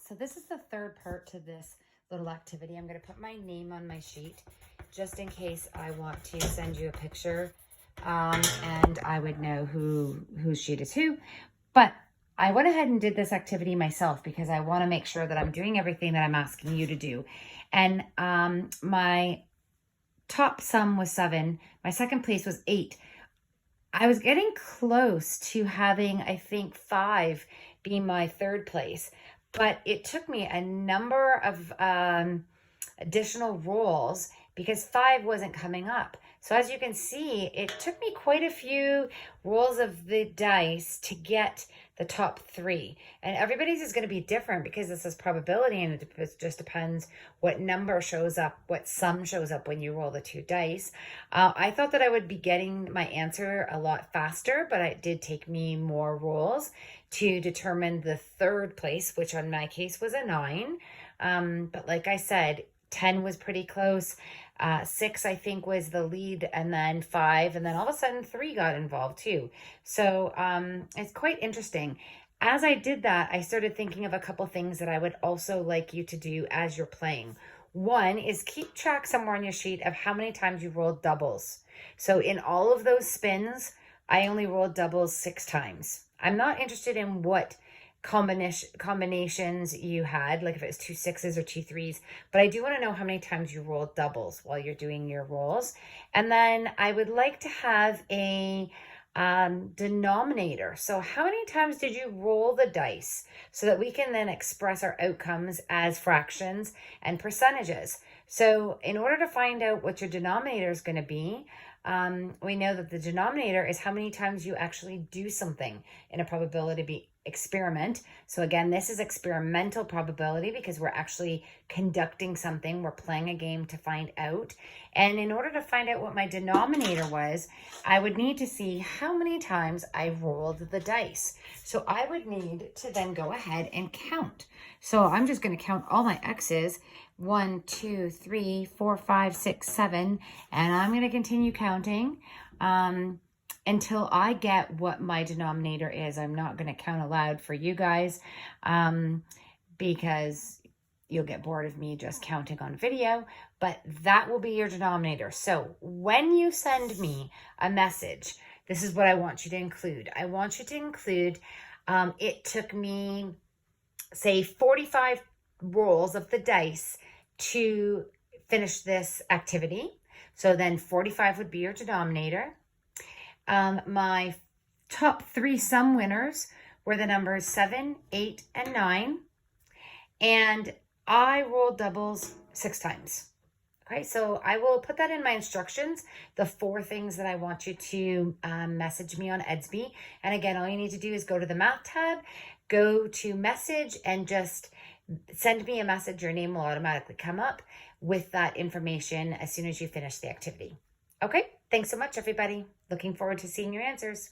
So this is the third part to this little activity. I'm going to put my name on my sheet just in case I want to send you a picture and I would know whose sheet is who. But I went ahead and did this activity myself because I want to make sure that I'm doing everything that I'm asking you to do. And my top sum was 7. My second place was 8. I was getting close to having, I think, 5 be my third place, but it took me a number of additional rolls because 5 wasn't coming up. So as you can see, it took me quite a few rolls of the dice to get the top 3. And everybody's is going to be different because this is probability, and it just depends what number shows up, what sum shows up when you roll the 2 dice. I thought that I would be getting my answer a lot faster, but it did take me more rolls to determine the third place, which in my case was a 9. But like I said, 10 was pretty close. 6, I think, was the lead, and then 5, and then all of a sudden 3 got involved too. So it's quite interesting. As I did that, I started thinking of a couple things that I would also like you to do as you're playing. One is keep track somewhere on your sheet of how many times you rolled doubles. So in all of those spins, I only rolled doubles 6 times. I'm not interested in what combinations you had, like if it was 2 6s or 2 3s, but I do want to know how many times you rolled doubles while you're doing your rolls. And then I would like to have a denominator. So how many times did you roll the dice so that we can then express our outcomes as fractions and percentages? So in order to find out what your denominator is going to be, we know that the denominator is how many times you actually do something in a probability experiment. So again, this is experimental probability because we're actually conducting something. We're playing a game to find out. And in order to find out what my denominator was, I would need to see how many times I rolled the dice. So I would need to then go ahead and count. So I'm just going to count all my X's. 1, 2, 3, 4, 5, 6, 7. And I'm going to continue counting until I get what my denominator is. I'm not going to count aloud for you guys because you'll get bored of me just counting on video, but that will be your denominator. So when you send me a message, this is what I want you to include. I want you to include, it took me, say, 45 rolls of the dice to finish this activity. So then 45 would be your denominator. My top 3 sum winners were the numbers 7, 8, and 9. And I rolled doubles 6 times. Okay, so I will put that in my instructions, the 4 things that I want you to message me on Edsby. And again, all you need to do is go to the math tab, go to message, and just send me a message. Your name will automatically come up with that information as soon as you finish the activity. Okay, thanks so much, everybody. Looking forward to seeing your answers.